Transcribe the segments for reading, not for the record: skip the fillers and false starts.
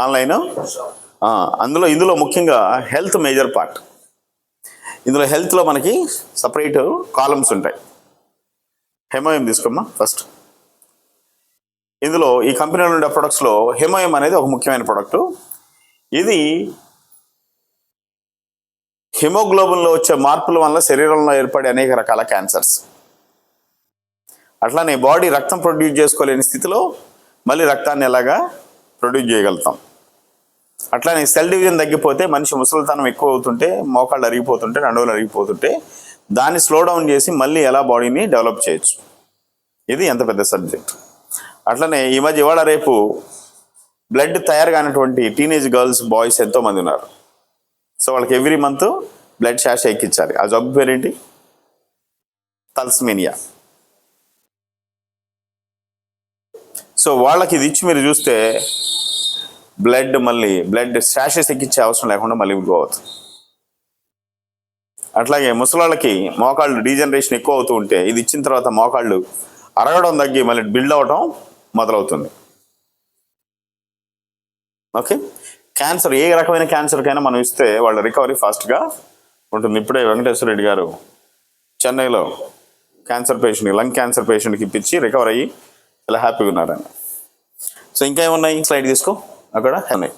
Online. ఇందులో ముఖ్యంగా health major part. ఇందులో హెల్త్లో మనకి సపరేట్ కాలమ్స్ ఉంటాయి. హెమోయం తీసుకోమ్మా ఫస్ట్. ఇందులో ఈ కంపెనీలో ఉండే ప్రొడక్ట్స్లో హెమోయం అనేది ఒక ముఖ్యమైన ప్రొడక్టు. ఇది హిమోగ్లోబిన్లో వచ్చే మార్పుల వల్ల శరీరంలో ఏర్పడే అనేక రకాల క్యాన్సర్స్, అట్లానే బాడీ రక్తం ప్రొడ్యూస్ చేసుకోలేని స్థితిలో మళ్ళీ రక్తాన్ని ఎలాగా ప్రొడ్యూస్ చేయగలుగుతాం. అట్లానే సెల్ డివిజన్ తగ్గిపోతే మనిషి ముసలితనం ఎక్కువ అవుతుంటే, మోకాళ్ళు అరిగిపోతుంటే, నడువులు అరిగిపోతుంటే దాన్ని స్లో డౌన్ చేసి మళ్ళీ ఎలా బాడీని డెవలప్ చేయొచ్చు. ఇది ఎంత పెద్ద సబ్జెక్ట్. అట్లనే ఈ మధ్య ఇవాళ రేపు బ్లడ్ తయారు కానటువంటి టీనేజ్ గర్ల్స్ బాయ్స్ ఎంతోమంది ఉన్నారు. సో వాళ్ళకి ఎవ్రీ మంత్ బ్లడ్ షాష్ ఎక్కించాలి. ఆ జబ్బు పేరేంటి? తల్స్మేనియా. సో వాళ్ళకి ఇది ఇచ్చి మీరు చూస్తే బ్లడ్ షాషెస్ ఎక్కించే అవసరం లేకుండా మళ్ళీ గ్రో అవుతుంది. అట్లాగే ముసలాళ్ళకి మోకాళ్ళు డీజనరేషన్ ఎక్కువ అవుతూ ఉంటే ఇది ఇచ్చిన తర్వాత మోకాళ్ళు అరగడం తగ్గి మళ్ళీ బిల్డ్ అవడం మొదలవుతుంది. ఓకే, క్యాన్సర్ ఏ రకమైన క్యాన్సర్కైనా మనం ఇస్తే వాళ్ళ రికవరీ ఫాస్ట్గా ఉంటుంది. ఇప్పుడే వెంకటేశ్వర రెడ్డి గారు చెన్నైలో క్యాన్సర్ పేషెంట్, లంగ్ క్యాన్సర్ పేషెంట్కి ఇప్పించి రికవర్ అయ్యి చాలా హ్యాపీగా ఉన్నారని. సో ఇంకా ఏమున్నాయి? స్లైడ్ తీసుకో. అక్కడ ఉన్నాయి.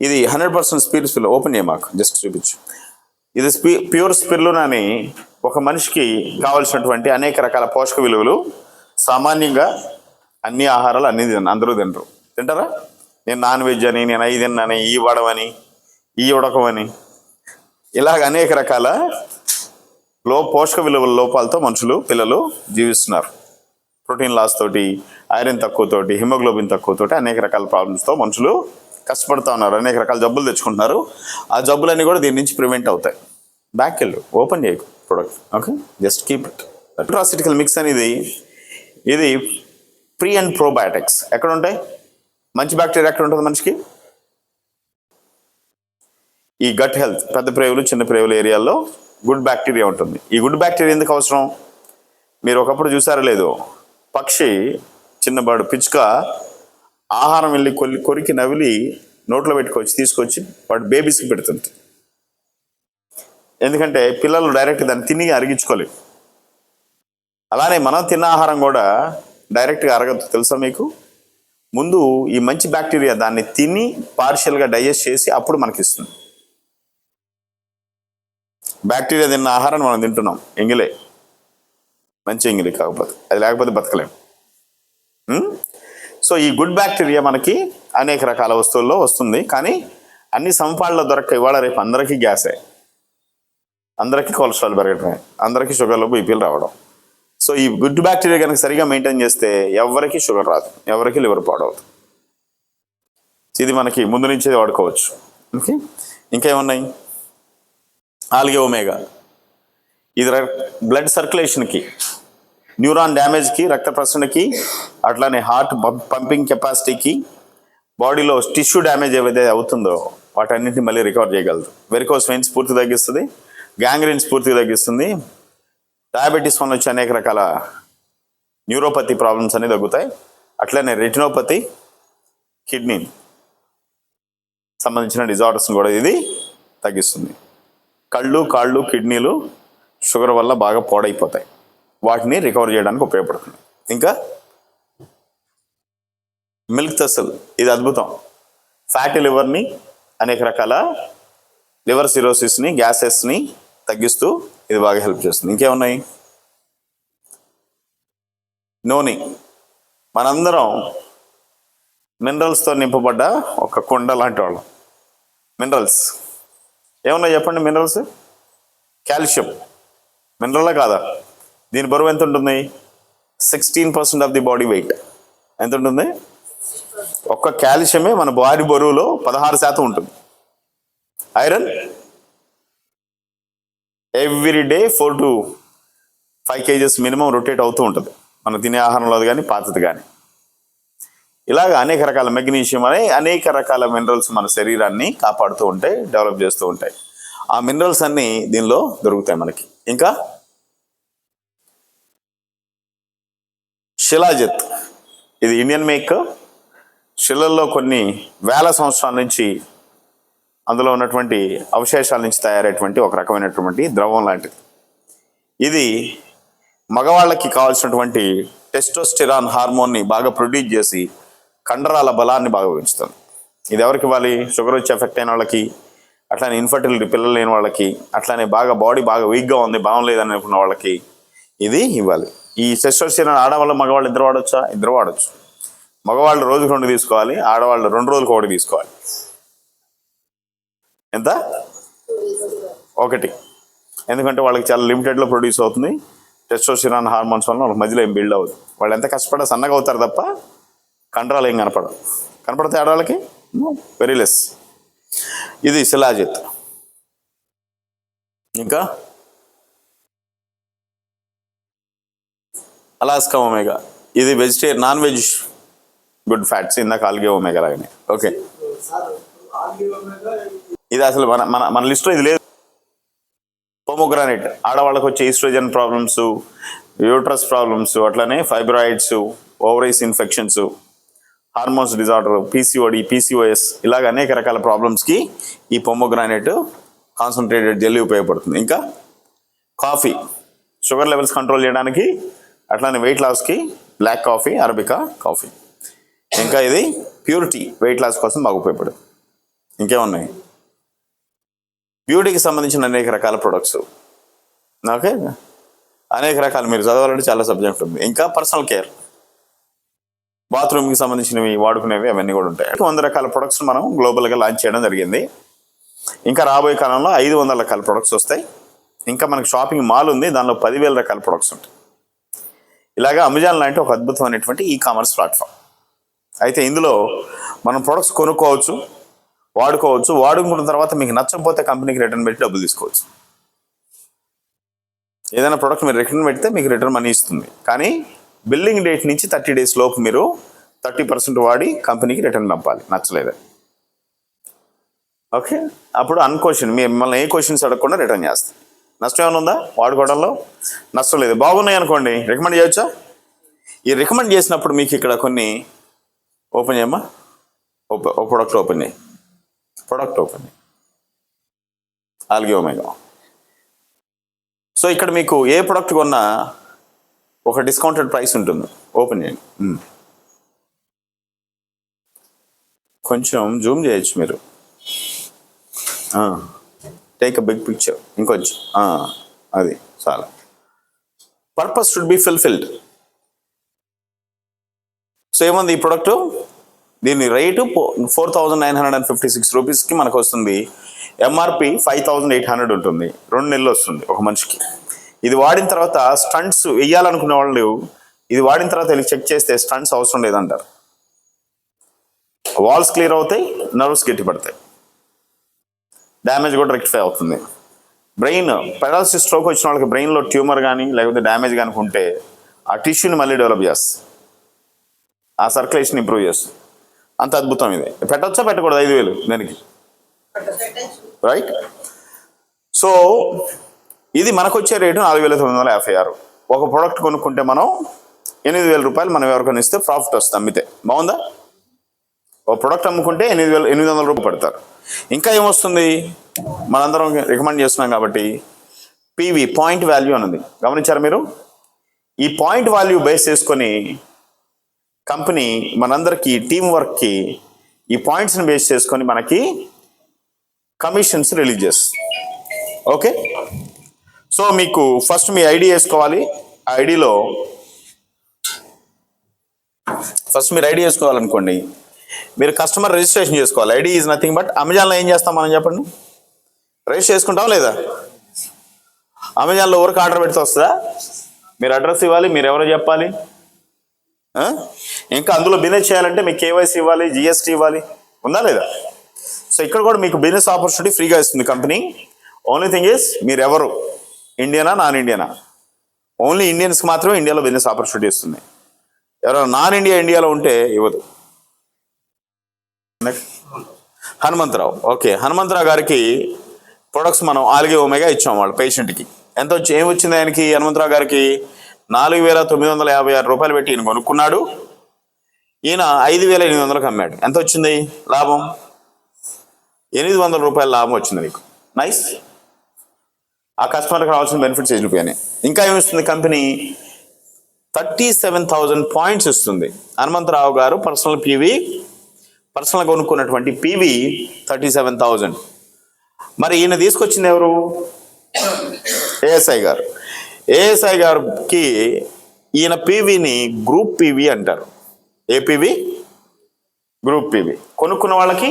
ఇది 100% స్పిరులినా. ఓపెన్ చేయ, మాకు జస్ట్ చూపించు. ఇది ప్యూర్ స్పిరులినా అని ఒక మనిషికి కావాల్సినటువంటి అనేక రకాల పోషక విలువలు. సామాన్యంగా అన్ని ఆహారాలు అందరూ తింటారా? నేను నాన్ వెజ్ అని, నేను అవి తిన్నాను, ఈ వడవని, ఈ ఉడకమని, ఇలాగ అనేక రకాల పోషక విలువల లోపాలతో పిల్లలు జీవిస్తున్నారు. ప్రోటీన్ లాస్ తోటి, ఐరన్ తక్కువతోటి, హిమోగ్లోబిన్ తక్కువతోటి అనేక రకాల ప్రాబ్లమ్స్తో మనుషులు కష్టపడుతూ ఉన్నారు. అనేక రకాల జబ్బులు తెచ్చుకుంటున్నారు. ఆ జబ్బులన్నీ కూడా దీని నుంచి ప్రివెంట్ అవుతాయి. బ్యాక్ వెళ్ళు, ఓపెన్ చేయకు product. Okay, just keep it. Nutraceutical mix అనేది ఇది ప్రీ అండ్ ప్రోబయాటిక్స్. ఎక్కడ ఉంటాయి? మంచి బ్యాక్టీరియా ఎక్కడ ఉంటుంది మనిషికి? ఈ గట్ హెల్త్, పెద్ద ప్రేవులు చిన్న ప్రేవుల ఏరియాల్లో గుడ్ బ్యాక్టీరియా ఉంటుంది. ఈ గుడ్ బ్యాక్టీరియా ఎందుకు అవసరం? మీరు ఒకప్పుడు చూసారో లేదో, పక్షి, చిన్న బర్డ్, పిచ్చుక ఆహారం వెళ్ళి కొరికి నవిలి నోట్లో తీసుకొచ్చి వాడు బేబీస్కి పెడుతుంది. ఎందుకంటే పిల్లలు డైరెక్ట్ దాన్ని తిని అరిగించుకోలేవు. అలానే మనం తిన్న ఆహారం కూడా డైరెక్ట్గా అరగదు. తెలుసా మీకు? ముందు ఈ మంచి బ్యాక్టీరియా దాన్ని తిని పార్షియల్గా డైజెస్ట్ చేసి అప్పుడు మనకిస్తుంది. బ్యాక్టీరియా తిన్న ఆహారాన్ని మనం తింటున్నాం, ఎంగిలే, మంచి ఎంగిలి కాకపోతే, అది లేకపోతే బతకలేం. సో ఈ గుడ్ బ్యాక్టీరియా మనకి అనేక రకాల వస్తువుల్లో వస్తుంది. కానీ అన్ని సంపాళ్ళలో దొరక్క ఇవాళ రేపు అందరికీ గ్యాసే, అందరికీ కొలెస్ట్రాల్ పెరగటమే, అందరికీ షుగర్లు, బీపీలు రావడం. సో ఈ గుడ్ బ్యాక్టీరియా కనుక సరిగా మెయింటైన్ చేస్తే ఎవరికి షుగర్ రాదు, ఎవరికి లివర్ పాడవుతుంది. ఇది మనకి ముందు నుంచే వాడుకోవచ్చు. ఓకే, ఇంకేమున్నాయి? Algae omega. ఇది బ్లడ్ సర్క్యులేషన్కి, న్యూరాన్ డ్యామేజ్కి, రక్త ప్రసరణకి, అట్లానే హార్ట్ పంపింగ్ కెపాసిటీకి, బాడీలో టిష్యూ డ్యామేజ్ ఏదైతే అవుతుందో వాటన్నింటినీ మళ్ళీ రికవర్ చేయగలదు. వెరికోస్ వెయిన్స్ పూర్తి తగ్గిస్తుంది, గ్యాంగ్రీన్స్ పూర్తిగా తగ్గిస్తుంది, డయాబెటీస్ వల్ల వచ్చే అనేక రకాల న్యూరోపతి ప్రాబ్లమ్స్ అనేవి తగ్గుతాయి. అట్లనే రెటినోపతి, కిడ్నీ సంబంధించిన డిజార్డర్స్ని కూడా ఇది తగ్గిస్తుంది. కళ్ళు, కాళ్ళు, కిడ్నీలు షుగర్ వల్ల బాగా పాడైపోతాయి, వాటిని రికవర్ చేయడానికి ఉపయోగపడుతుంది. ఇంకా మిల్క్ థస్సల్, ఇది అద్భుతం. ఫ్యాటీ లివర్ని, అనేక రకాల లివర్ సిరోసిస్ని, గ్యాసెస్ని తగ్గిస్తూ ఇది బాగా హెల్ప్ చేస్తుంది. ఇంకేమున్నాయి? నూనె. మనందరం మినరల్స్తో నింపబడ్డ ఒక కుండ లాంటి వాళ్ళం. మినరల్స్ ఏమున్నాయి చెప్పండి? మినరల్స్, కాల్షియం మినరల్లా కాదా? దీని బరువు ఎంత ఉంటుంది? 16% ఆఫ్ ది బాడీ వెయిట్. ఎంత ఉంటుంది? ఒక్క కాల్షియమే మన బాడీ బరువులో 16% ఉంటుంది. Iron every day 4 to 5 kgs minimum rotate అవుతూ ఉంటుంది మనం తినే ఆహారంలో కానీ పాతది కానీ. ఇలాగ అనేక రకాల మెగ్నీషియం అనే అనేక రకాల మినరల్స్ మన శరీరాన్ని కాపాడుతూ ఉంటాయి, డెవలప్ చేస్తూ ఉంటాయి. ఆ మినరల్స్ అన్నీ దీనిలో దొరుకుతాయి మనకి. ఇంకా శిలాజిత్, ఇది ఇండియన్ మేక్, శిలల్లో కొన్ని వేల సంవత్సరాల నుంచి అందులో ఉన్నటువంటి అవశేషాల నుంచి తయారైనటువంటి ఒక రకమైనటువంటి ద్రవం లాంటిది. ఇది మగవాళ్ళకి కావాల్సినటువంటి టెస్టోస్టెరాన్ హార్మోన్ని బాగా ప్రొడ్యూస్ చేసి కండరాల బలాన్ని బాగా పెంచుతుంది. ఇది ఎవరికి ఇవ్వాలి? షుగర్ వచ్చి ఎఫెక్ట్ అయిన వాళ్ళకి, అట్లానే ఇన్ఫర్టిలిటీ పిల్లలు లేని వాళ్ళకి, అట్లానే బాడీ బాగా వీక్గా ఉంది, బాగలేదని అనుకున్న వాళ్ళకి ఇది ఇవ్వాలి. ఈ టెస్టోస్టెరాన్ ఆడవాళ్ళు మగవాళ్ళు ఇద్దరు వాడొచ్చా? ఇద్దరు వాడచ్చు. మగవాళ్ళు రోజుకు 2 తీసుకోవాలి, ఆడవాళ్ళు 2 రోజులకు 1 తీసుకోవాలి. ఎంత? 1. ఎందుకంటే వాళ్ళకి చాలా లిమిటెడ్లో ప్రొడ్యూస్ అవుతుంది. టెస్టోస్టెరాన్ హార్మోన్స్ వల్ల వాళ్ళకి మధ్యలో ఏం బిల్డ్ అవుతుంది. వాళ్ళు ఎంత కష్టపడా సన్నగా అవుతారు తప్ప కండరాలు ఏం కనపడతాయి ఆడవాళ్ళకి? Very less. ఇది శిలాజిత్. ఇంకా అలాస్కా ఒమేగా, ఇది vegetarian non veg good fats, ఇందాక ఆల్గే ఒమేగా లాగానే. ఓకే, ఇది అసలు మన మన మన లిస్ట్లో ఇది లేదు. పోమోగ్రానైట్ ఆడవాళ్ళకి వచ్చే ఈస్ట్రోజన్ ప్రాబ్లమ్స్, యూట్రస్ ప్రాబ్లమ్స్, అట్లానే fibroids, ovaries infections, hormones disorder, PCOD, PCOS, ఇలాగ అనేక రకాల ప్రాబ్లమ్స్కి ఈ పోమోగ్రానైట్ కాన్సన్ట్రేటెడ్ జెల్లీ ఉపయోగపడుతుంది. ఇంకా కాఫీ, షుగర్ లెవెల్స్ కంట్రోల్ చేయడానికి, అట్లానే వెయిట్ లాస్కి బ్లాక్ కాఫీ, అరబికా కాఫీ. ఇంకా ఇది ప్యూరిటీ, వెయిట్ లాస్ కోసం బాగా ఉపయోగపడుతుంది. ఇంకేమున్నాయి? బ్యూటీకి సంబంధించిన అనేక రకాల ప్రొడక్ట్స్. ఓకే, అనేక రకాలు మీరు చదవాలంటే చాలా సబ్జెక్ట్ ఉంది. ఇంకా పర్సనల్ కేర్, బాత్రూమ్కి సంబంధించినవి వాడుకునేవి అవన్నీ కూడా ఉంటాయి. 100 రకాల ప్రొడక్ట్స్ మనం గ్లోబల్గా లాంచ్ చేయడం జరిగింది. ఇంకా రాబోయే కాలంలో 500 రకాల ప్రొడక్ట్స్ వస్తాయి. ఇంకా మనకు షాపింగ్ మాల్ ఉంది, దానిలో 10,000 రకాల ప్రొడక్ట్స్ ఉంటాయి. ఇలాగా అమెజాన్ లాంటి ఒక అద్భుతమైనటువంటి ఈకామర్స్ ప్లాట్ఫామ్. అయితే ఇందులో మనం ప్రొడక్ట్స్ కొనుక్కోవచ్చు, వాడుకోవచ్చు. వాడుకున్న తర్వాత మీకు నచ్చకపోతే కంపెనీకి రిటర్న్ పెట్టి డబ్బులు తీసుకోవచ్చు. ఏదైనా ప్రొడక్ట్ మీరు రిటర్న్ పెడితే మీకు రిటర్న్ మనీ ఇస్తుంది. కానీ బిల్లింగ్ డేట్ నుంచి 30 days లోపు మీరు 30% వాడి కంపెనీకి రిటర్న్ పంపాలి నచ్చలేదు. ఓకే, అప్పుడు అన్క్వశ్చన్ మిమ్మల్ని ఏ క్వశ్చన్స్ అడగకుండా రిటర్న్ చేస్తాం. నష్టం ఏమైనా ఉందా వాడుకోవడంలో? నష్టం లేదు. బాగున్నాయి అనుకోండి, రికమెండ్ చేయొచ్చా? ఈ రికమెండ్ చేసినప్పుడు మీకు ఇక్కడ కొన్ని ఓపెన్ చేయమ్మా, ప్రొడక్ట్ ఓపెన్ చేయి, ఆల్గే ఒమేగా. సో ఇక్కడ మీకు ఏ ప్రొడక్ట్ కొన్నా ఒక డిస్కౌంటెడ్ ప్రైస్ ఉంటుంది. ఓపెన్ చేయండి. కొంచెం జూమ్ చేయొచ్చు మీరు. టేక్ అ బిగ్ పిక్చర్, ఇంకొంచెం, అది చాలా. Purpose should be fulfilled. So ఏముంది ఈ ప్రొడక్ట్? దీని రేటు 4,956 రూపీస్కి మనకు వస్తుంది. ఎంఆర్పి 5,800 ఉంటుంది. 2 నెలలు వస్తుంది ఒక మనిషికి. ఇది వాడిన తర్వాత స్టంట్స్ వేయాలనుకునే వాళ్ళు ఇది వాడిన తర్వాత వెళ్ళి చెక్ చేస్తే స్టంట్స్ అవసరం లేదంటారు. వాల్స్ క్లియర్ అవుతాయి, నర్వ్స్ గట్టిపడతాయి, డ్యామేజ్ కూడా రెక్టిఫై అవుతుంది. బ్రెయిన్ పెరాలసిస్, స్ట్రోక్ వచ్చిన వాళ్ళకి బ్రెయిన్లో ట్యూమర్ కానీ లేకపోతే డ్యామేజ్ కానీ ఉంటే ఆ టిష్యూని మళ్ళీ డెవలప్ చేస్తుంది, ఆ సర్క్యులేషన్ ఇంప్రూవ్ చేస్తుంది. అంత అద్భుతం ఇది. పెట్టొచ్చా పెట్టకూడదు? 5,000 దానికి, రైట్? సో ఇది మనకు వచ్చే రేటు 4,956. ఒక ప్రోడక్ట్ కొనుక్కుంటే మనం 8,000 రూపాయలు మనం ఎవరికైనా ఇస్తే ప్రాఫిట్ వస్తుంది అమ్మితే. బాగుందా? ఒక ప్రోడక్ట్ అమ్ముకుంటే 8,800 రూపాయలు పడతారు. ఇంకా ఏమొస్తుంది? మనందరం రికమెండ్ చేస్తున్నాం కాబట్టి పీవీ, పాయింట్ వాల్యూ అని ఉంది. గమనించారా మీరు? ఈ పాయింట్ వాల్యూ బేస్ చేసుకొని కంపెనీ మనందరికీ టీం వర్క్కి ఈ పాయింట్స్ని బేస్ చేసుకొని మనకి కమిషన్స్ రిలీజ్ చేస్తుంది. ఓకే, సో మీకు ఫస్ట్ మీ ఐడి వేసుకోవాలి. ఆ ఐడిలో ఫస్ట్ మీరు ఐడి వేసుకోవాలనుకోండి, మీరు కస్టమర్ రిజిస్ట్రేషన్ చేసుకోవాలి. ఐడి ఈజ్ నథింగ్ బట్, అమెజాన్లో ఏం చేస్తాం మనం చెప్పండి? రిజిస్టర్ చేసుకుంటాం లేదా? అమెజాన్లో ఎవరికి ఆర్డర్ పెడితే వస్తుందా? మీరు అడ్రస్ ఇవ్వాలి, మీరు ఎవరో చెప్పాలి. ఇంకా అందులో బిజినెస్ చేయాలంటే మీకు కేవైసీ ఇవ్వాలి, జిఎస్టీ ఇవ్వాలి, ఉందా లేదా? సో ఇక్కడ కూడా మీకు బిజినెస్ ఆపర్చునిటీ ఫ్రీగా ఇస్తుంది కంపెనీ. ఓన్లీ థింగ్ ఈస్ మీరు ఎవరు, ఇండియనా నాన్ ఇండియనా? ఓన్లీ ఇండియన్స్కి మాత్రమే ఇండియాలో బిజినెస్ ఆపర్చునిటీ ఇస్తుంది. ఎవరైనా నాన్ ఇండియాలో ఉంటే ఇవ్వదు. హనుమంతరావు, ఓకే, హనుమంతరావు గారికి ప్రొడక్ట్స్ మనం ఆల్గే ఒమేగా ఇచ్చాం వాళ్ళ పేషెంట్కి. ఎంత వచ్చి ఏమి వచ్చింది ఆయనకి? హనుమంతరావు గారికి 4,956 రూపాయలు పెట్టి ఈయన కొనుక్కున్నాడు. ఈయన 5,800కి అమ్మాడు. ఎంత వచ్చింది లాభం? 800 రూపాయల లాభం వచ్చింది నీకు. నైస్. ఆ కస్టమర్కి రావాల్సిన బెనిఫిట్స్ వెళ్ళిపోయాయి. ఇంకా ఏమిస్తుంది కంపెనీ? 37,000 పాయింట్స్ ఇస్తుంది. హనుమంతరావు గారు పర్సనల్ కొనుక్కున్నటువంటి పీవీ 37,000. మరి ఈయన తీసుకొచ్చింది ఎవరు? ఏఎస్ఐ గారు. ఏఎస్ఐ గారికి ఈయన పీవీని గ్రూప్ పీవీ అంటారు. ఏ పీవీ? Group PV. కొనుక్కున్న వాళ్ళకి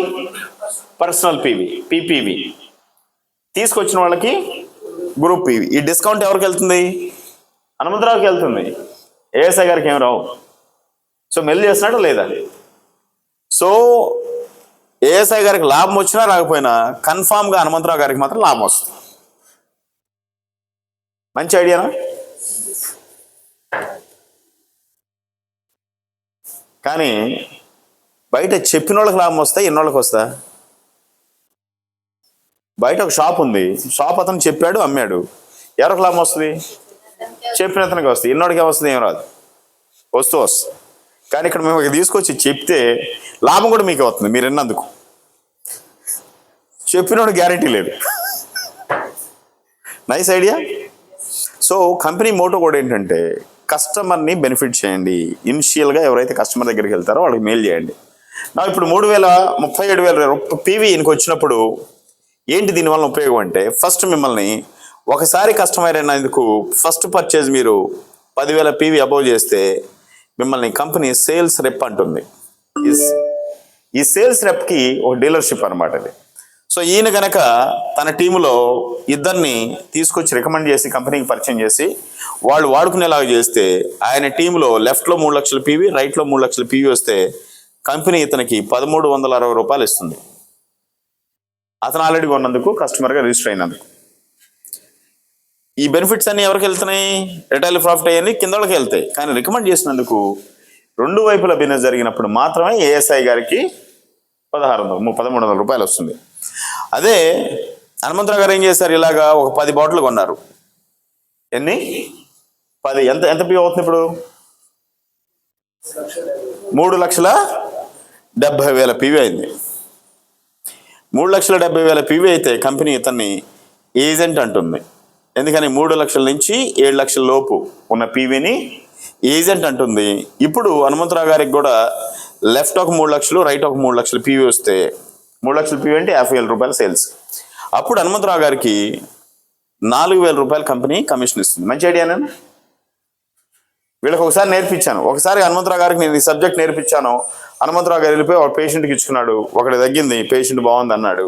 పర్సనల్ పీవీ, పీపీవీ. తీసుకొచ్చిన వాళ్ళకి గ్రూప్ పీవీ. ఈ డిస్కౌంట్ ఎవరికి వెళ్తుంది? హనుమంతరావుకి వెళ్తుంది. ఏఎస్ఐ గారికి ఏం రావు. సో మెల్లి చేస్తున్నాడు లేదా? సో ఏఎస్ఐ గారికి లాభం వచ్చినా రాకపోయినా కన్ఫామ్గా హనుమంతరావు గారికి మాత్రం లాభం వస్తుంది. మంచి ఐడియానా? కానీ బయట చెప్పిన వాళ్ళకి లాభం వస్తా, ఎన్నోళ్ళకి వస్తా? బయట ఒక షాప్ ఉంది, షాప్ అతను చెప్పాడు, అమ్మాడు. ఎవరికి లాభం వస్తుంది? చెప్పిన అతనికి వస్తుంది. ఎన్నోడికి వస్తుంది? ఏం రాదు. వస్తుంది. కానీ ఇక్కడ మేము తీసుకొచ్చి చెప్తే లాభం కూడా మీకు అవుతుంది మీరు విన్నందుకు. చెప్పినోడు గ్యారంటీ లేదు. Nice idea. So company motto కూడా ఏంటంటే కస్టమర్ని బెనిఫిట్ చేయండి. ఇనిషియల్గా ఎవరైతే కస్టమర్ దగ్గరికి వెళ్తారో వాళ్ళకి మెయిల్ చేయండి. నా ఇప్పుడు 37,000 పీవీ ఈయనకి వచ్చినప్పుడు ఏంటి దీనివల్ల ఉపయోగం అంటే, ఫస్ట్ మిమ్మల్ని ఒకసారి కస్టమర్ అయినందుకు ఫస్ట్ పర్చేజ్ మీరు 10,000 పీవీ అబోవ్ చేస్తే మిమ్మల్ని కంపెనీ సేల్స్ రెప్ అంటుంది. ఈ సేల్స్ రెప్కి ఒక డీలర్షిప్ అనమాట ఇది. సో ఈయన కనుక తన టీములో ఇద్దరిని తీసుకొచ్చి రికమెండ్ చేసి కంపెనీకి పరిచయం చేసి వాళ్ళు వాడుకునేలాగా చేస్తే ఆయన టీంలో లెఫ్ట్లో 3 లక్షల పీవీ, రైట్లో 3 లక్షల పీవీ వస్తే కంపెనీ ఇతనికి 1,360 రూపాయలు ఇస్తుంది. అతను ఆల్రెడీ కొన్నందుకు, కస్టమర్గా రిజిస్టర్ అయినందుకు. ఈ బెనిఫిట్స్ అన్ని ఎవరికి వెళ్తున్నాయి? రిటైల్ ప్రాఫిట్ అయ్యి కింద వాళ్ళకి వెళ్తాయి. కానీ రికమెండ్ చేసినందుకు రెండు వైపుల బిజినెస్ జరిగినప్పుడు మాత్రమే ఏఎస్ఐ గారికి 1,300 రూపాయలు వస్తుంది. అదే హనుమంతరావు గారు ఏం చేశారు? ఇలాగా ఒక 10 బాటిల్ కొన్నారు. ఎన్ని? 10. ఎంత పీ అవుతుంది ఇప్పుడు? 3,70,000 పీవీ అయింది. 3,70,000 పీవీ అయితే కంపెనీ ఇతన్ని ఏజెంట్ అంటుంది. ఎందుకని? 3 లక్షల నుంచి 7 లక్షల లోపు ఉన్న పీవీని ఏజెంట్ అంటుంది. ఇప్పుడు హనుమంతరావు గారికి కూడా లెఫ్ట్ ఒక 3 లక్షలు, రైట్ ఒక 3 లక్షల పీవీ వస్తే 3 లక్షల పీవీ అంటే 50,000 రూపాయల సేల్స్. అప్పుడు హనుమంతరావు గారికి 4,000 రూపాయలు కంపెనీ కమిషన్ ఇస్తుంది. మంచి ఐడియానే. వీళ్ళకి ఒకసారి నేర్పించాను. ఒకసారి హనుమంతరావు గారికి నేను ఈ సబ్జెక్ట్ నేర్పించాను. హనుమంతరావు గారు వెళ్ళిపోయి ఒక పేషెంట్కి ఇచ్చుకున్నాడు. ఒకటి తగ్గింది, పేషెంట్ బాగుంది అన్నాడు.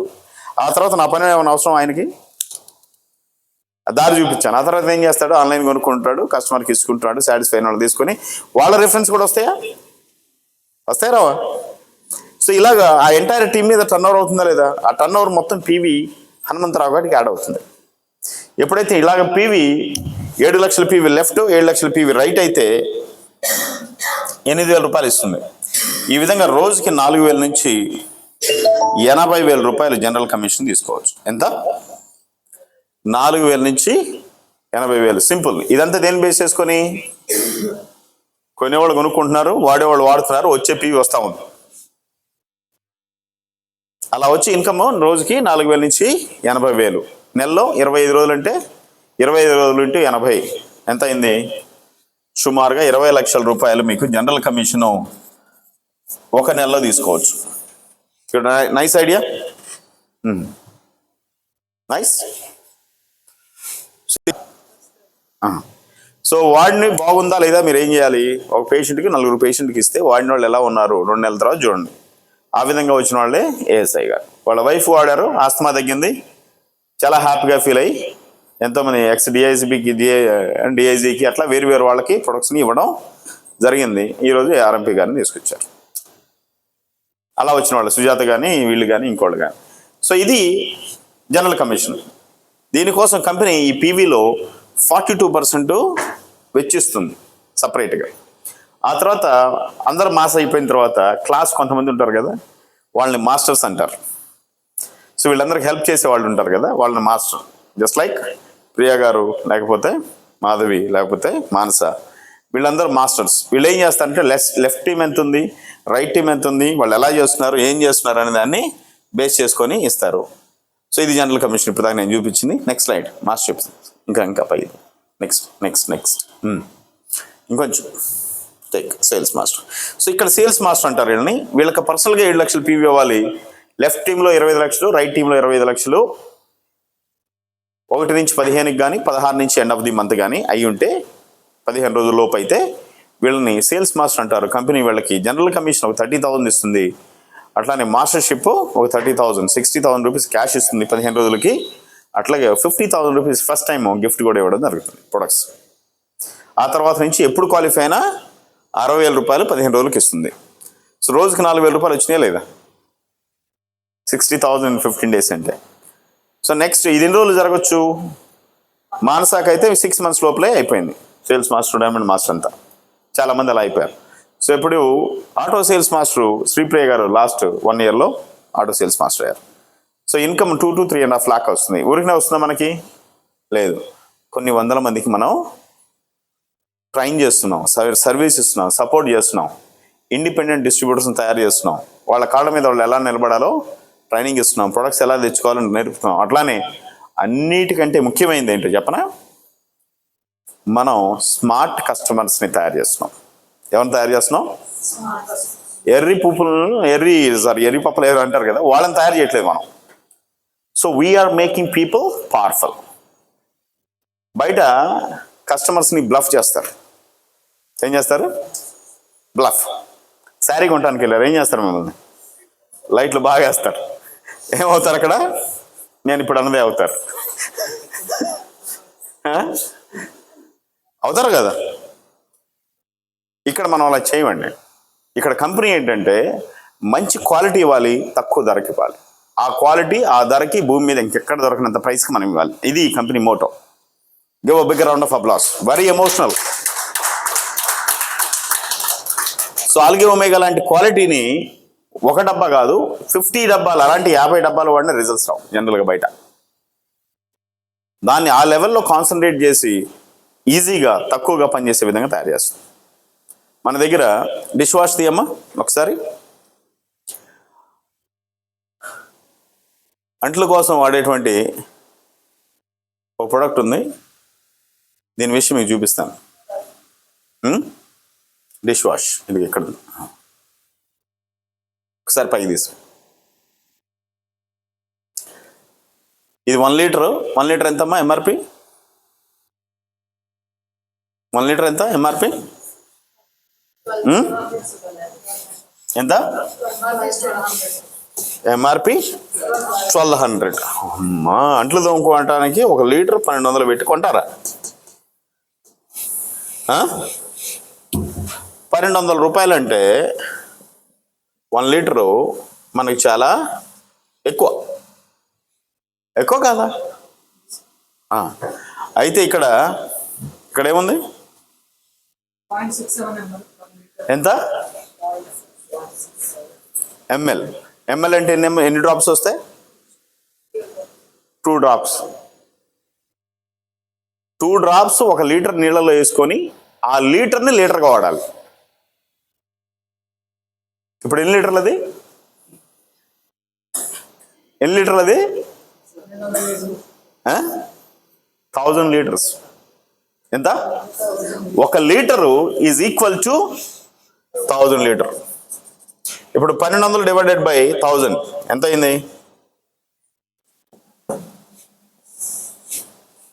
ఆ తర్వాత నా పని ఏమైనా అవసరం ఆయనకి? దారి చూపించాను. ఆ తర్వాత ఏం చేస్తాడు? ఆన్లైన్ కొనుక్కుంటాడు, కస్టమర్కి ఇచ్చుకుంటాడు, సాటిస్ఫై అయిన వాళ్ళు తీసుకొని వాళ్ళ రిఫరెన్స్ కూడా వస్తాయా రావా? సో ఇలాగా ఆ ఎంటైర్ టీం మీద టర్న్ ఓవర్ అవుతుందా లేదా? ఆ టర్న్ ఓవర్ మొత్తం పీవీ హనుమంతరావు గారికి యాడ్ అవుతుంది. ఎప్పుడైతే ఇలాగ పీవీ 7 లక్షల పీవీ లెఫ్ట్, 7 లక్షల పీవీ రైట్ అయితే 8,000 రూపాయలు ఇస్తుంది. ఈ విధంగా రోజుకి 4,000 నుంచి 80,000 రూపాయలు జనరల్ కమిషన్ తీసుకోవచ్చు. ఎంత? 4,000 నుంచి 80,000. సింపుల్. ఇదంతా దేని బేస్ చేసుకొని? కొనేవాళ్ళు కొనుక్కుంటున్నారు, వాడేవాళ్ళు వాడుతున్నారు, వచ్చే పీవీ వస్తూ ఉంది. అలా వచ్చి ఇన్కమ్ రోజుకి 4,000 నుంచి 80,000. నెలలో 25 రోజులు అంటే 25 రోజులు ఇంటూ 80 ఎంత అయింది? సుమారుగా 20 లక్షల రూపాయలు మీకు జనరల్ కమిషను ఒక నెలలో తీసుకోవచ్చు. Nice idea. నైస్. సో వాడిని బాగుందా లేదా మీరు ఏం చేయాలి? ఒక పేషెంట్కి 4 పేషెంట్కి ఇస్తే వాడిన వాళ్ళు ఎలా ఉన్నారు 2 నెలల తర్వాత చూడండి. ఆ విధంగా వచ్చిన వాళ్ళే ఏఎస్ఐ గారు. వాళ్ళ వైఫ్ వాడారు, ఆస్తమా తగ్గింది, చాలా హ్యాపీగా ఫీల్ అయ్యి ఎంతోమంది డిఐజీకి డిఐజీకి అట్లా వేరు వాళ్ళకి ప్రొడక్ట్స్ని ఇవ్వడం జరిగింది. ఈరోజు ఆర్ఎంపీ గారిని తీసుకొచ్చారు. అలా వచ్చిన వాళ్ళు సుజాత కానీ, వీళ్ళు కానీ, ఇంకోళ్ళు కానీ. సో ఇది జనరల్ కమిషన్. దీనికోసం కంపెనీ ఈ పీవీలో 42% వెచ్చిస్తుంది సపరేట్గా. ఆ తర్వాత అందరు మాస్ అయిపోయిన తర్వాత క్లాస్ కొంతమంది ఉంటారు కదా, వాళ్ళని మాస్టర్స్ అంటారు. సో వీళ్ళందరికీ హెల్ప్ చేసే వాళ్ళు ఉంటారు కదా, వాళ్ళని మాస్టర్. జస్ట్ లైక్ ప్రియా గారు, లేకపోతే మాధవి, లేకపోతే మానస, వీళ్ళందరూ మాస్టర్స్. వీళ్ళు ఏం చేస్తారంటే లెఫ్ట్ టీం ఎంత ఉంది, రైట్ టీం ఎంత ఉంది, వాళ్ళు ఎలా చేస్తున్నారు, ఏం చేస్తున్నారు అనే దాన్ని బేస్ చేసుకొని ఇస్తారు. సో ఇది జనరల్ కమిషన్. ఇప్పుడు దాకా నేను చూపించింది. Next slide masterships. ఇంకా పై నెక్స్ట్ ఇంకొంచెం టేక్ సేల్స్ మాస్టర్. సో ఇక్కడ సేల్స్ మాస్టర్ అంటారు వీళ్ళని. వీళ్ళకి పర్సనల్గా 7 లక్షలు పీవీ అవ్వాలి. లెఫ్ట్ టీంలో 25 లక్షలు, రైట్ టీంలో 25 లక్షలు, 1 నుంచి 15కి కానీ 16 నుంచి ఎండ్ ఆఫ్ ది మంత్ కానీ అయి ఉంటే 15 రోజుల లోపు అయితే వీళ్ళని సేల్స్ మాస్టర్ అంటారు. కంపెనీ వీళ్ళకి జనరల్ కమిషన్ ఒక 30,000 ఇస్తుంది. అట్లానే మాస్టర్షిప్ ఒక 30,000, 60,000 రూపీస్ క్యాష్ ఇస్తుంది 15 రోజులకి. అట్లాగే 50,000 రూపీస్ ఫస్ట్ టైం గిఫ్ట్ కూడా ఇవ్వడం జరుగుతుంది ప్రొడక్ట్స్. ఆ తర్వాత నుంచి ఎప్పుడు క్వాలిఫై అయినా 60,000 రూపాయలు 15 రోజులకి ఇస్తుంది. సో రోజుకి 4,000 రూపాయలు వచ్చినాయా లేదా? 60,000 in 15 days అంటే. సో నెక్స్ట్ ఇది ఎన్ని రోజులు జరగచ్చు? మానసాకి అయితే 6 months లోపలే అయిపోయింది సేల్స్ మాస్టర్, డైమండ్ మాస్టర్ అంతా. చాలామంది అలా అయిపోయారు. సో ఇప్పుడు ఆటో సేల్స్ మాస్టర్ శ్రీప్రియ గారు లాస్ట్ 1 yearలో ఆటో సేల్స్ మాస్టర్ అయ్యారు. సో ఇన్కమ్ 2 to 3.5 lakh వస్తుంది. ఊరికనే వస్తుందా మనకి? లేదు. కొన్ని వందల మందికి మనం ట్రైన్ చేస్తున్నాం, సర్వీస్ ఇస్తున్నాం, సపోర్ట్ చేస్తున్నాం, ఇండిపెండెంట్ డిస్ట్రిబ్యూటర్స్ని తయారు చేస్తున్నాం, వాళ్ళ కాళ్ళ మీద వాళ్ళు ఎలా నిలబడాలో ట్రైనింగ్ ఇస్తున్నాం, ప్రొడక్ట్స్ ఎలా తెచ్చుకోవాలని నేర్పుతున్నాం. అట్లానే అన్నిటికంటే ముఖ్యమైనది ఏంటో చెప్పనా? మనం స్మార్ట్ కస్టమర్స్ని తయారు చేస్తున్నాం. ఎవరిని తయారు చేస్తున్నాం? ఎర్రి పప్పులు ఎవరు అంటారు కదా, వాళ్ళని తయారు చేయట్లేదు మనం. So we are making people powerful. బయట కస్టమర్స్ని బ్లఫ్ చేస్తారు. ఏం చేస్తారు? బ్లఫ్. శారీ కొనడానికి వెళ్ళారు, ఏం చేస్తారు? మిమ్మల్ని లైట్లు బాగా వేస్తారు. ఏమవుతారు అక్కడ? నేను ఇప్పుడు అన్నదే అవుతారు. అవుతారు కదా. ఇక్కడ మనం అలా చేయమండి. ఇక్కడ కంపెనీ ఏంటంటే మంచి క్వాలిటీ ఇవ్వాలి, తక్కువ ధరకి ఇవ్వాలి. ఆ క్వాలిటీ ఆ ధరకి భూమి మీద ఇంకెక్కడ దొరకనంత ప్రైస్కి మనం ఇవ్వాలి. ఇది company motto. Give a big round of applause. Very emotional. So algae omega లాంటి క్వాలిటీని 1 డబ్బా కాదు 50 డబ్బాలు, అలాంటి 50 డబ్బాలు వాడిన రిజల్ట్స్ రావు జనరల్గా బయట. దాన్ని ఆ లెవెల్లో కాన్సన్ట్రేట్ చేసి ఈజీగా తక్కువగా పనిచేసే విధంగా తయారు చేస్తాం. మన దగ్గర డిష్ వాష్ తీయమ్మా ఒకసారి. అంట్ల కోసం వాడేటువంటి ఒక ప్రోడక్ట్ ఉంది. దీని విషయం మీకు చూపిస్తాను. డిష్ వాష్ ఇది ఎక్కడ ఒకసారి పైకి తీసు. ఇది 1 లీటర్. 1 లీటర్ ఎంతమ్మా ఎంఆర్పి? 1 లీటర్ ఎంత ఎంఆర్పి? ఎంత ఎంఆర్పి? 1200. అమ్మా, అంట్లు తోముకోవటానికి 1 లీటర్ 1200 పెట్టి కొంటారా? 1200 రూపాయలు అంటే 1 లీటరు మనకి చాలా ఎక్కువ కాదా? అయితే ఇక్కడ ఏముంది? ఎంత? ఎంఎల్ అంటే ఎన్ని డ్రాప్స్ వస్తాయి? 2 డ్రాప్స్. 2 డ్రాప్స్ 1 లీటర్ నీళ్ళలో వేసుకొని ఆ లీటర్ని లీటర్గా వాడాలి. ఇప్పుడు ఎన్ని లీటర్లు అది? 1000 లీటర్స్. ఎంత? 1 litre is equal to 1000 litre. ఇప్పుడు 1200 డివైడెడ్ బై 1000 ఎంత అయింది?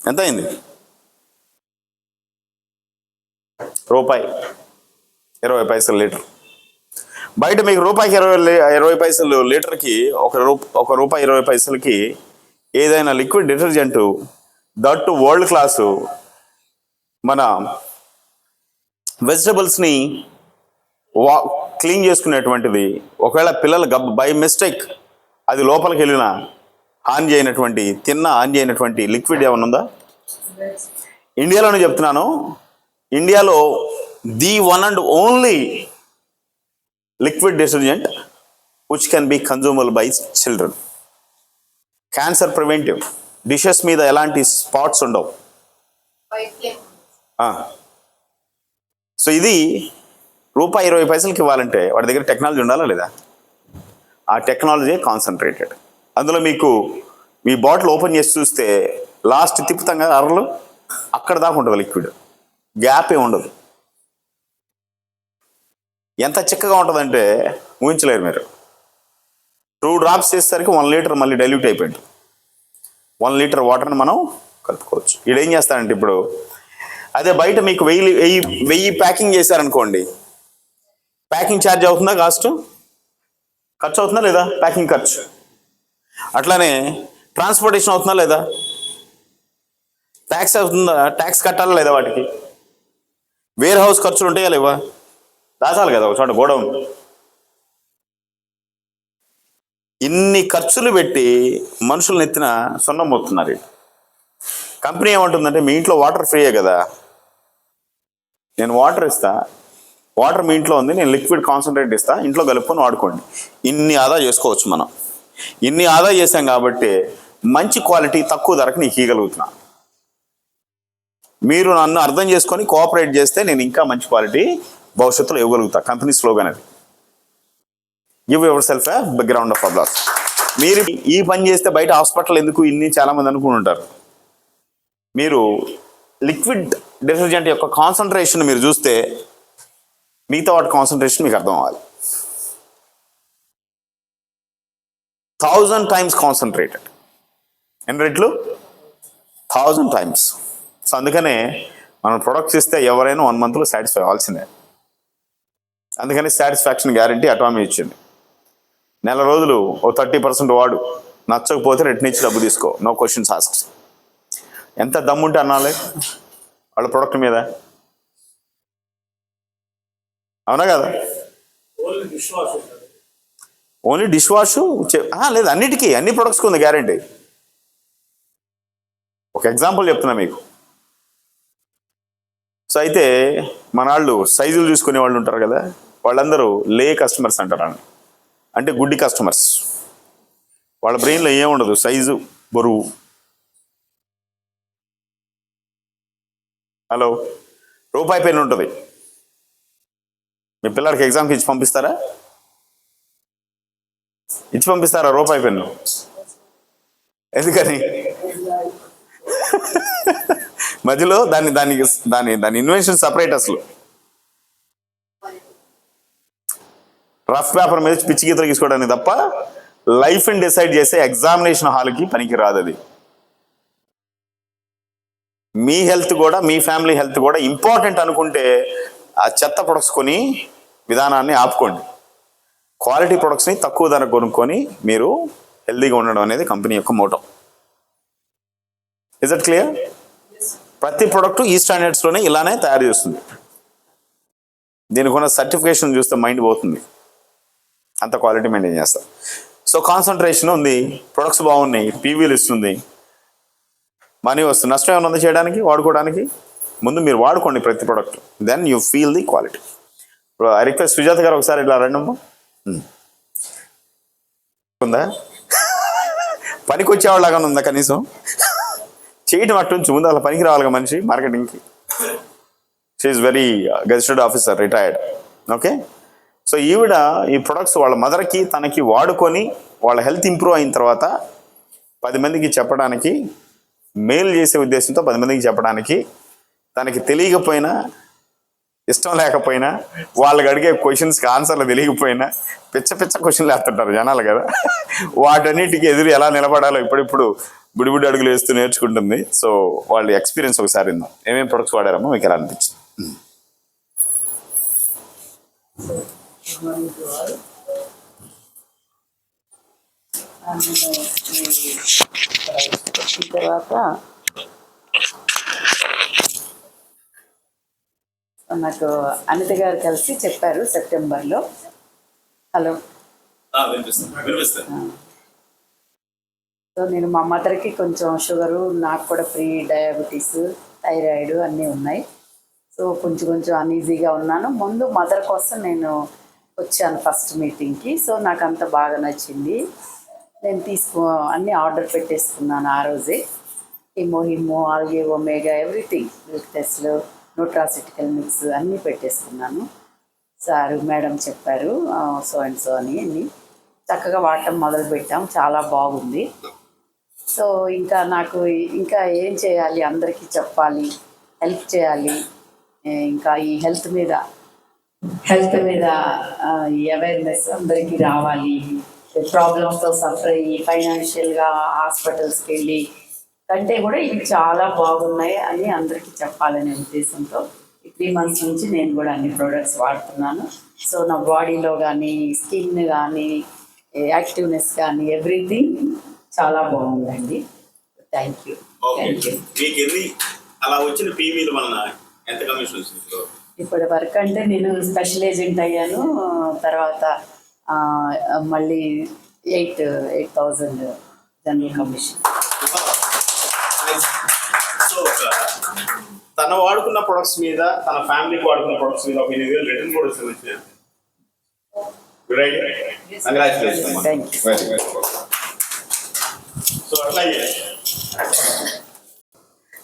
ఎంత అయింది? రూపాయి 20 పైసలు లీటర్. బయట మీకు రూపాయికి 20 పైసలు లీటర్కి, 1 రూపాయి 20 పైసలకి ఏదైనా liquid detergent, that world class, మన వెజిటబుల్స్ని క్లీన్ చేసుకునేటువంటిది, ఒకవేళ పిల్లలు బై మిస్టేక్ అది లోపలికి వెళ్ళిన ఆన్ చేయనటువంటి లిక్విడ్ ఏమైనా ఉందా? ఇండియాలోనే చెప్తున్నాను. ఇండియాలో the one and only liquid detergent which can be consumable by children. Cancer preventive. Dishes మీద ఎలాంటి స్పాట్స్ ఉండవు. సో ఇది ₹1.20 ఇవ్వాలంటే వాడి దగ్గర టెక్నాలజీ ఉండాలా లేదా? ఆ టెక్నాలజీ కాన్సన్ట్రేటెడ్. అందులో మీకు మీ బాటిల్ ఓపెన్ చేసి చూస్తే లాస్ట్ తిప్పుతాం కదా అరలు, అక్కడ దాకా ఉంటుంది లిక్విడ్, గ్యాప్ ఏమి ఉండదు. ఎంత చిక్కగా ఉంటుందంటే ఊహించలేరు మీరు. 2 drops చేసేసరికి 1 లీటర్ మళ్ళీ డైల్యూట్ అయిపోయింది. 1 లీటర్ వాటర్ని మనం కలుపుకోవచ్చు. వీడు ఏం చేస్తాడంటే ఇప్పుడు అదే బయట మీకు 1000 ప్యాకింగ్ చేశారనుకోండి, ప్యాకింగ్ ఛార్జ్ అవుతుందా? ఖర్చు అవుతుందా లేదా? ప్యాకింగ్ ఖర్చు. అట్లానే ట్రాన్స్పోర్టేషన్ అవుతుందా లేదా? ట్యాక్స్ అవుతుందా? ట్యాక్స్ కట్టాలా లేదా? వాటికి వేర్ హౌస్ ఖర్చులు ఉంటాయా లేవా? దాచాలి కదా ఒక చోట గోడౌన్. ఇన్ని ఖర్చులు పెట్టి మనుషులను ఎత్తిన సొన్నం పోతున్నారు. కంపెనీ ఏమంటుందంటే మీ ఇంట్లో వాటర్ ఫ్రీయే కదా, నేను వాటర్ ఇస్తా, వాటర్ మీ ఇంట్లో ఉంది, నేను లిక్విడ్ కాన్సన్ట్రేట్ ఇస్తా, ఇంట్లో కలుపుకొని వాడుకోండి. ఇన్ని ఆదా చేసుకోవచ్చు మనం. ఇన్ని ఆదా చేసాం కాబట్టి మంచి క్వాలిటీ తక్కువ ధరకు నీకు ఇవ్వగలుగుతున్నా. మీరు నన్ను అర్థం చేసుకొని కోఆపరేట్ చేస్తే నేను ఇంకా మంచి క్వాలిటీ భవిష్యత్తులో ఇవ్వగలుగుతా. కంపెనీ స్లోగన్ అది. Give your self A background of applause. మీరు ఈ పని చేస్తే బయట హాస్పిటల్ ఎందుకు ఇన్ని చాలామంది అనుకుని ఉంటారు. మీరు లిక్విడ్ డిటర్జెంట్ యొక్క కాన్సన్ట్రేషన్ మీరు చూస్తే మిగతా వాటి కాన్సన్ట్రేషన్ మీకు అర్థం అవ్వాలి. 1000 times కాన్సన్ట్రేటెడ్. ఎన్ని రెట్లు? 1000 times. సో అందుకనే మనం ప్రొడక్ట్స్ ఇస్తే ఎవరైనా 1 monthలో సాటిస్ఫై అవ్వాల్సిందే. అందుకని సాటిస్ఫాక్షన్ గ్యారంటీ అటామీ ఇచ్చింది. 1 నెల రోజులు ఓ 30% వాడు, నచ్చకపోతే రిటర్న్ ఇచ్చి డబ్బు తీసుకో, నో క్వశ్చన్స్ ఆస్క్డ్. ఎంత దమ్ముంటే అనాలి వాళ్ళ ప్రొడక్ట్ మీద, అవునా కదా? ఓన్లీ డిష్ వాష్ లేదు, అన్నిటికీ అన్ని ప్రొడక్ట్స్కి ఉంది గ్యారంటీ. ఒక ఎగ్జాంపుల్ చెప్తున్నా మీకు. సో అయితే మన వాళ్ళు సైజులు చూసుకునే వాళ్ళు ఉంటారు కదా, వాళ్ళందరూ లే కస్టమర్స్ అంటారు. అంటే గుడ్డి కస్టమర్స్. వాళ్ళ బ్రెయిన్లో ఏముండదు, సైజు, బరువు. హలో, రూపాయి పెన్ను ఉంటుంది, మీ పిల్లడికి ఎగ్జామ్కి ఇచ్చి పంపిస్తారా? రూపాయి పెన్ను? ఎందుకని? మధ్యలో దాని ఇన్వెన్షన్ సపరేట్. అసలు రఫ్ పేపర్ మీద పిచ్చి గీతలు తీసుకోవడానికి తప్ప లైఫ్ని డిసైడ్ చేసే ఎగ్జామినేషన్ హాల్కి పనికి రాదు అది. మీ హెల్త్ కూడా, మీ ఫ్యామిలీ హెల్త్ కూడా ఇంపార్టెంట్ అనుకుంటే ఆ చెత్త ప్రొడక్ట్స్ కొని విధానాన్ని ఆపుకోండి. క్వాలిటీ ప్రొడక్ట్స్ని తక్కువ ధర కొనుక్కొని మీరు హెల్తీగా ఉండడం అనేది కంపెనీ యొక్క మోటో. Is it clear? ప్రతి ప్రొడక్ట్ ఈ స్టాండర్డ్స్లోనే ఇలానే తయారు చేస్తుంది. దీనికి ఉన్న సర్టిఫికేషన్ చూస్తే మైండ్ పోతుంది, అంత క్వాలిటీ మెయింటైన్ చేస్తారు. సో కాన్సన్ట్రేషన్ ఉంది, ప్రొడక్ట్స్ బాగున్నాయి, పీవీలు ఇస్తుంది, మనీ వస్తుంది. నష్టం ఏమైనా ఉంది చేయడానికి, వాడుకోవడానికి? ముందు మీరు వాడుకోండి ప్రతి product, then you feel the quality. I request Sujatha garu ఒకసారి ఇలా రండమ్మా. ఉందా? పనికి వచ్చేవాళ్ళగా ఉందా? కనీసం చేయటం అట్టుంచి ముందు అలా పనికి రావాలిగా మనిషి మార్కెటింగ్కి. She is very gazetted officer, retired. Okay. So ఈవిడ ఈ ప్రొడక్ట్స్ వాళ్ళ మదర్కి తనకి వాడుకొని వాళ్ళ హెల్త్ ఇంప్రూవ్ అయిన తర్వాత 10 మందికి చెప్పడానికి, మెయిల్ చేసే ఉద్దేశంతో 10 మందికి చెప్పడానికి, తనకి తెలియకపోయినా, ఇష్టం లేకపోయినా, వాళ్ళకి అడిగే క్వశ్చన్స్కి ఆన్సర్లు తెలియకపోయినా పిచ్చ క్వశ్చన్లు వేస్తుంటారు జనాలు కదా, వాటన్నిటికీ ఎదురు ఎలా నిలబడాలో ఇప్పుడిప్పుడు బుడిబుడి అడుగులు వేస్తూ నేర్చుకుంటుంది. సో వాళ్ళ ఎక్స్పీరియన్స్ ఒకసారి విందాం. ఏమేమి ప్రొడక్ట్స్ వాడారమ్మో మీకు ఎలా అనిపించింది? తర్వాత నాకు అనిత గారు కలిసి చెప్పారు సెప్టెంబర్లో. హలో, సో నేను మా మదర్కి కొంచెం షుగరు, నాకు కూడా ప్రీ డయాబెటీస్, థైరాయిడ్ అన్నీ ఉన్నాయి. సో కొంచెం అన్ఈజీగా ఉన్నాను. ముందు మదర్ కోసం నేను వచ్చాను ఫస్ట్ మీటింగ్కి. సో నాకు అంత బాగా నచ్చింది. నేను అన్నీ ఆర్డర్ పెట్టేసుకున్నాను ఆ రోజే. హిమో, ఆల్గే, ఒమేగా, ఎవ్రీథింగ్, మిల్క్ టెస్ట్లు న్యూట్రాసిటికల్ మిక్స్ అన్నీ పెట్టేసుకున్నాను. సారు మేడం చెప్పారు సో అండ్ సో అని చక్కగా వాడటం మొదలుపెట్టాం. చాలా బాగుంది. సో ఇంకా నాకు ఇంకా ఏం చేయాలి, అందరికీ చెప్పాలి, హెల్ప్ చేయాలి, ఇంకా ఈ హెల్త్ మీద ఈ అవేర్నెస్ అందరికీ రావాలి. ప్రాబ్లమ్స్తో సఫర్ అయ్యి ఫైనాన్షియల్గా హాస్పిటల్స్కి వెళ్ళి కంటే కూడా ఇవి చాలా బాగున్నాయి అని అందరికీ చెప్పాలనే ఉద్దేశంతో ఈ 3 months నుంచి నేను కూడా అన్ని ప్రోడక్ట్స్ వాడుతున్నాను. సో నా బాడీలో కానీ స్కిన్ కానీ యాక్టివ్నెస్ కానీ ఎవ్రీథింగ్ చాలా బాగుందండి. Thank you. మీకు ఎన్ని అలా వచ్చిన పీవీల వలన ఎంత కమిషన్ వచ్చింది? ఇప్పటి వరకు అంటే నేను స్పెషల్ ఏజెంట్ అయ్యాను. తర్వాత మళ్ళీ 8,000 జనరల్ కమిషన్. సో తన వాడుకున్న ప్రొడక్ట్స్ మీద, తన ఫ్యామిలీకి వాడుకున్న ప్రొడక్ట్స్ మీద ఒక 8,000 రిటర్న్ కూడా వచ్చింది. సో అట్లాగే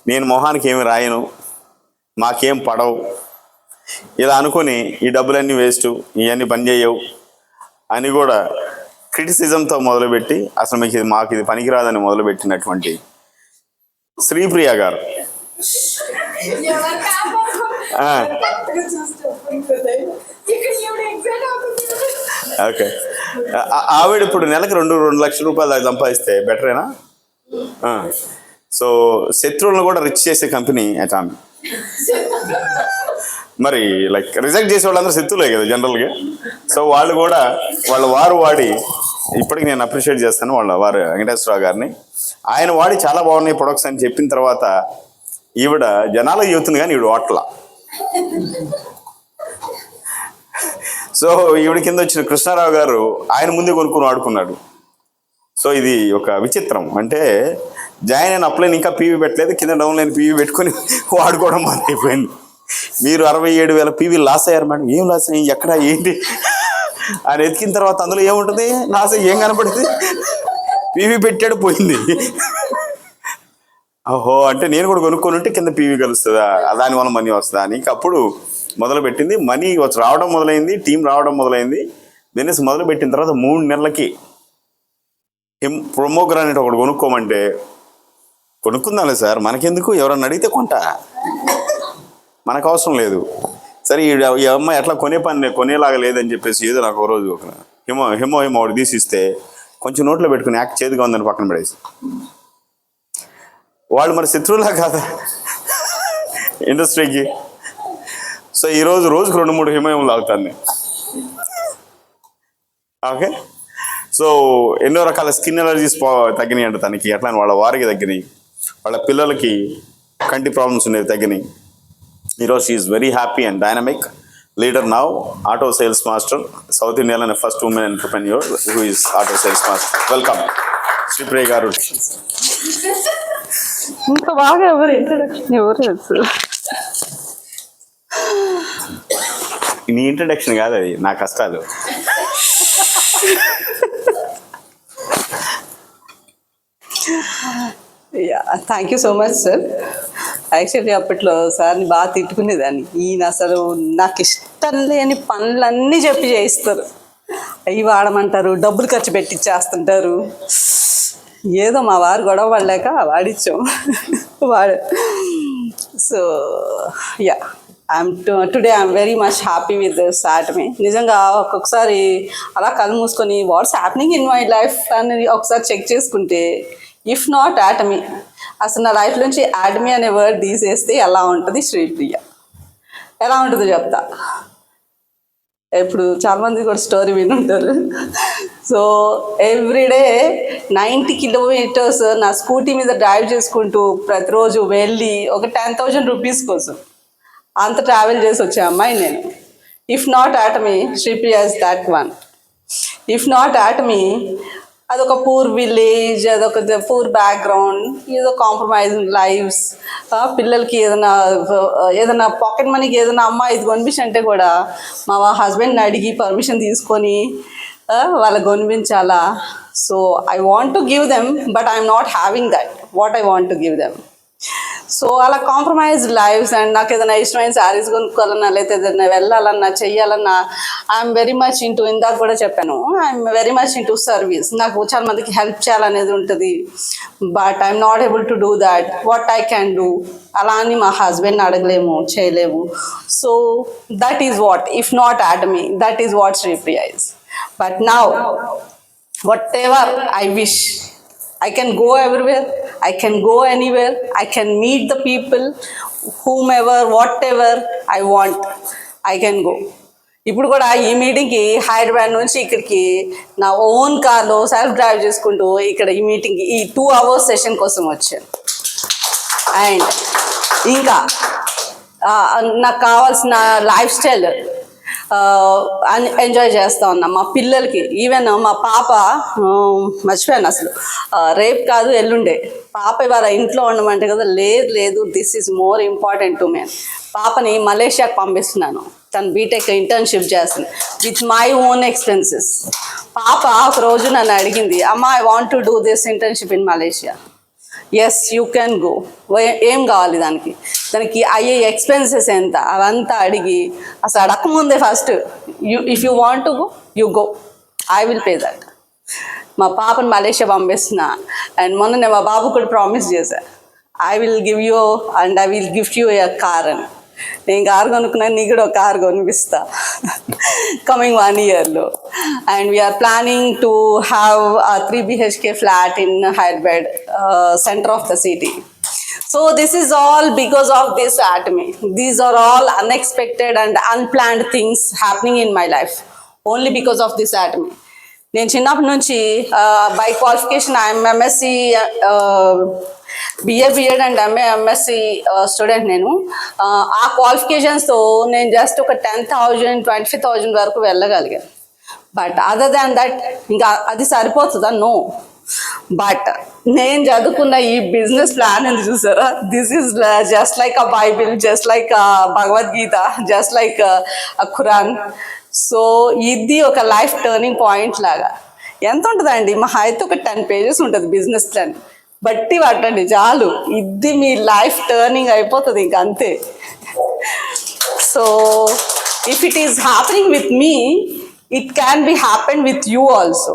నేను మొహానికి ఏమి రాయను, మాకేం పడవు ఇలా అనుకుని ఈ డబ్బులన్నీ వేస్ట్, ఇవన్నీ పని చేయవు అని కూడా క్రిటిసిజంతో మొదలుపెట్టి అసలు మాకు ఇది పనికిరాదని మొదలుపెట్టినటువంటి శ్రీప్రియ గారు. ఓకే, ఆవిడ ఇప్పుడు నెలకు 2 లక్షల రూపాయలు దాకా సంపాదిస్తే బెటరేనా? సో శత్రువులను కూడా రిచ్ చేసే కంపెనీ అటామి. మరి లైక్ రిజెక్ట్ చేసే వాళ్ళందరూ శత్రువులే కదా జనరల్గా. సో వాళ్ళు కూడా వారు వాడి ఇప్పటికి నేను అప్రిషియేట్ చేస్తాను వారు వెంకటేశ్వరరావు గారిని. ఆయన వాడి చాలా బాగున్నాయి ప్రొడక్ట్స్ అని చెప్పిన తర్వాత ఈవిడ జనాలకు చెబుతుంది కానీ ఈవిడ వాట్లా. సో ఈవిడ కింద వచ్చిన కృష్ణారావు గారు ఆయన ముందే కొనుక్కుని వాడుకున్నాడు. సో ఇది ఒక విచిత్రం. అంటే జాయిన్ అయిన అప్లైన్ ఇంకా పీవీ పెట్టలేదు, కింద డౌన్లైన్ పీవీ పెట్టుకుని వాడుకోవడం మొదలైపోయింది. మీరు 67,000 పీవీ లాస్ అయ్యారు మేడం. ఏం లాస్ అయ్యి, ఎక్కడ, ఏంటి అని ఎతికిన తర్వాత అందులో ఏముంటుంది? లాస్ ఏం కనపడింది? పీవీ పెట్టాడు, పోయింది. ఓహో, అంటే నేను కూడా కొనుక్కొని ఉంటే కింద పీవీ కలుస్తుందా, దానివల్ల మనీ వస్తుందా అని అప్పుడు మొదలుపెట్టింది. మనీ రావడం మొదలైంది, టీం రావడం మొదలైంది. బిజినెస్ మొదలుపెట్టిన తర్వాత 3 నెలలకి ప్రొమోగ్రానైట్ ఒకటి కొనుక్కోమంటే కొనుక్కుందాంలే సార్, మనకెందుకు, ఎవరన్నా అడిగితే కొంటా, మనకు అవసరం లేదు. సరే ఈ అమ్మాయి ఎట్లా కొనేలాగా లేదని చెప్పేసి ఏదో నాకు ఒక రోజు ఒక హిమో ఒకటి తీసిస్తే కొంచెం నోట్లో పెట్టుకుని యాక్ట్ చేదుగా ఉందని పక్కన పడేసి, వాళ్ళు మరి శత్రువులా కాదా ఇండస్ట్రీకి? సో ఈరోజు రోజుకు 2-3 హిమయం లాగుతాను. ఓకే, సో ఎన్నో రకాల స్కిన్ ఎలర్జీస్ తగ్గినాయి అంట తనకి. ఎట్లా వాళ్ళ వారికి తగ్గినాయి, వాళ్ళ పిల్లలకి కంటి ప్రాబ్లమ్స్ ఉండేవి తగ్గినాయి. ఈరోజు she is very happy and dynamic leader now, auto sales master, south ఇండియాలోనే first women entrepreneur who is auto sales master. Welcome Sripriya garu. ఇంత బాగా ఎవరు ఇంట్రడక్షన్ నీ ఇంట్రడక్షన్ కాదు అది, నా కష్టాలు. Thank you so much sir. Actually అప్పట్లో సార్ని బాగా తిట్టుకునేదాన్ని. ఈయన అసలు నాకు ఇష్టం లేని పనులన్నీ చెప్పి చేయిస్తారు. అవి వాడమంటారు, డబ్బులు ఖర్చు పెట్టిచ్చేస్తుంటారు. ఏదో మా వారు గొడవ పడలేక వాడిచ్చాం వాడు. So ya, today I'm very much happy with this Atomy. నిజంగా ఒక్కొక్కసారి అలా కళ్ళు మూసుకొని what's happening in my life అని ఒకసారి చెక్ చేసుకుంటే, ఇఫ్ నాట్ ఆటమీ, అసలు నా లైఫ్ నుంచి ఆటమీ అనే వర్డ్ తీసేస్తే ఎలా ఉంటుంది శ్రీప్రియ, ఎలా ఉంటుందో చెప్తా. ఇప్పుడు చాలామంది కూడా స్టోరీ వినుంటారు. సో ఎవ్రీడే 90 kilometers నా స్కూటీ మీద డ్రైవ్ చేసుకుంటూ ప్రతిరోజు వెళ్ళి ఒక 10,000 rupees కోసం అంత ట్రావెల్ చేసి వచ్చే అమ్మాయి నేను. If not Atomy, Sripriya is that one. If not Atomy, అదొక పూర్ విలేజ్, అదొక పూర్ బ్యాక్గ్రౌండ్, ఏదో కాంప్రమైజింగ్ లైఫ్స్. పిల్లలకి ఏదైనా పాకెట్ మనీకి ఏదైనా అమ్మ ఇది కొనిపించంటే కూడా మా హస్బెండ్ని అడిగి పర్మిషన్ తీసుకొని వాళ్ళకి కొనిపించాలా. So I want to give them, but I'm not having that what I want to give them. So అలా కాంప్రమైజ్ లైఫ్స్. అండ్ నాకు ఏదైనా ఇష్టమైన శారీస్ కొనుక్కోవాలన్నా లేకపోతే ఏదైనా వెళ్ళాలన్నా చెయ్యాలన్నా ఐఎమ్ వెరీ మచ్ ఇంటూ, ఇందాక కూడా చెప్పాను, I'm very much into service. నాకు చాలా మందికి హెల్ప్ చేయాలనేది ఉంటుంది, but I'm not able to do that. What I can do, అలా అని మా హస్బెండ్ని అడగలేము, చేయలేము. So that is what, if not Atomy, that is what Sripriya is. But now, whatever I wish, I can go everywhere, I can go anywhere, I can meet the people, whomever, whatever I want, I can go. ఇప్పుడు కూడా ఈ మీటింగ్కి హైదరాబాద్ నుంచి ఇక్కడికి నా own కార్లో self drive చేసుకుంటూ ఇక్కడ ఈ మీటింగ్కి ఈ 2 hours సెషన్ కోసం వచ్చాను. అండ్ ఇంకా నాకు కావాల్సిన లైఫ్ స్టైల్ ఎంజాయ్ చేస్తూ ఉన్నా. మా పిల్లలకి ఈవెన్ మా పాప మర్చిపోయాను అసలు, రేపు కాదు ఎల్లుండే పాప ఇవాళ ఇంట్లో ఉండమంటే కదా, లేదు this is more important to me. పాపని మలేషియాకి పంపిస్తున్నాను, తను బీటెక్ ఇంటర్న్షిప్ చేస్తుంది విత్ మై ఓన్ ఎక్స్పెన్సెస్. పాప ఒక రోజు నన్ను అడిగింది, అమ్మ I want to do this internship in Malaysia. Yes you can go. ఏం కావాలి దానికి అయ్యే ఎక్స్పెన్సెస్ ఎంత అవంతా అడిగి అసలు అడగకముందే first if you want to go you go, I will pay that. మా పాపని మలేషియా పంపిస్తున్నా. అండ్ మొన్న నేను మా బాబు కూడా ప్రామిస్ చేశా, I will give you and I will gift you a car అని. నేను కారు కొనుక్కున్నా, నీకు కూడా ఒక కారు కొనిపిస్తా కమింగ్ 1 yearలో. And we're planning to have 3 BHK flat in Hyderabad, centre of the city. So this is all because of this Atomy. These are all unexpected and unplanned things happening in my life only because of this Atomy. నేను చిన్నప్పటి నుంచి by qualification I'm MSc BA BEd and MSc student. నేను ఆ క్వాలిఫికేషన్స్తో నేను just ఒక 10,000 25,000 వరకు వెళ్ళగలిగాను. But other than that ఇంకా అది సరిపోతుందా? నో. బట్ నేను చదువుకున్న ఈ బిజినెస్ ప్లాన్ అని చూసారా, this is just like a Bible, just like Bhagavad Gita, just like a Quran. So ఇది ఒక లైఫ్ టర్నింగ్ పాయింట్ లాగా. ఎంత ఉంటుందండి? మా అయితే ఒక 10 pages ఉంటుంది బిజినెస్ ప్లాన్. బట్టి పట్టండి చాలు, ఇది మీ లైఫ్ టర్నింగ్ అయిపోతుంది ఇంక అంతే. So if it is happening with me, it can be happen with you also.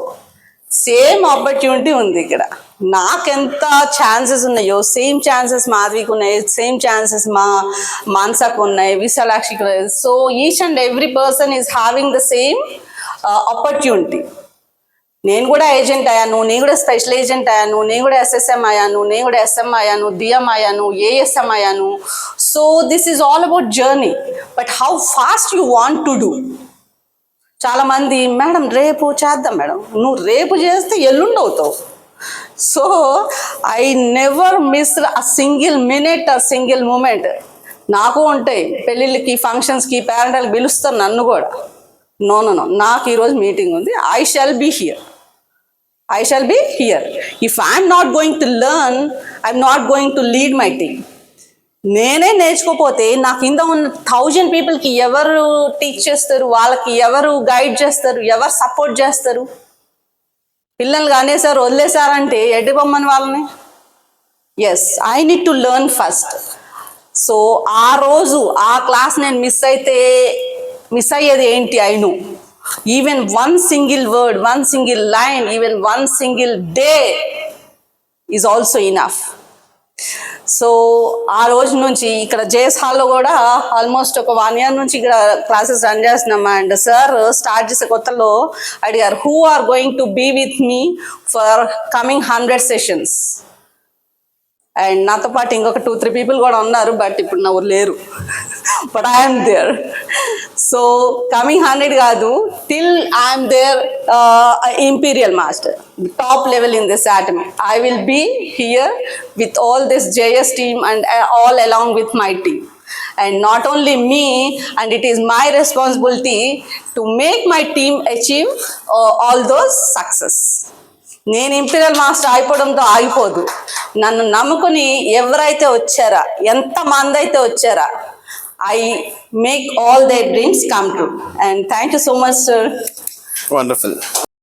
Same opportunity ఉంది ఇక్కడ. నాకెంత ఛాన్సెస్ ఉన్నాయో సేమ్ ఛాన్సెస్ మాధవికి ఉన్నాయి, సేమ్ ఛాన్సెస్ మాన్సాకు ఉన్నాయి, విశాలాక్షికి ఉన్నాయి. So each and every person is having the same opportunity. నేను కూడా agent అయ్యాను, నేను కూడా స్పెషల్ ఏజెంట్ అయ్యాను, నేను కూడా SSM అయ్యాను, నేను కూడా SM అయ్యాను, DM అయ్యాను, ASM అయ్యాను. So this is all about journey, but how fast you want to do. చాలామంది మేడం రేపు చేద్దాం మేడం, నువ్వు రేపు చేస్తే ఎల్లుండి అవుతావు. So I never miss a single minute, a single moment. నాకు ఉంటాయి పెళ్ళిళ్ళకి, ఫంక్షన్స్కి, పేరెంట్కి పిలుస్తారు నన్ను కూడా. నో, నాకు ఈరోజు మీటింగ్ ఉంది, I shall be here. If I'm not going to learn, I'm not going to lead my team. నేనే నేర్చుకోపోతే నా కింద ఉన్న 1000 peopleకి ఎవరు టీచ్ చేస్తారు, వాళ్ళకి ఎవరు గైడ్ చేస్తారు, ఎవరు సపోర్ట్ చేస్తారు? పిల్లలు అనేసారు వదిలేసారంటే ఎడ్డి బొమ్మని వాళ్ళని. Yes, I need to learn first. So ఆ రోజు ఆ క్లాస్ నేను మిస్ అయ్యేది ఏంటి? I know even 1 single word, 1 single line, even 1 single day is also enough. So ఆ రోజు నుంచి ఇక్కడ JS హాల్లో కూడా ఆల్మోస్ట్ ఒక 1 year నుంచి ఇక్కడ క్లాసెస్ రన్ చేస్తున్నాం. అండ్ సార్ స్టార్ట్ చేసే కొత్తలో అడిగారు, who are going to be with me for coming 100 sessions. అండ్ నాతో పాటు ఇంకొక 2-3 people కూడా ఉన్నారు, బట్ ఇప్పుడు ఎవరు లేరు. But I'm there. So coming 100 కాదు, till I'm there Imperial Master, top level in this Atomy. I will be here with all this JS team and all along with my team. And not only me, and it is my responsibility to make my team achieve all those success. నేను imperial master అయిపోవడంతో ఆగిపోదు. నన్ను నమ్ముకుని ఎవరైతే వచ్చారా, ఎంతమంది అయితే వచ్చారా, I make all their dreams come true. And thank you so much, sir. Wonderful.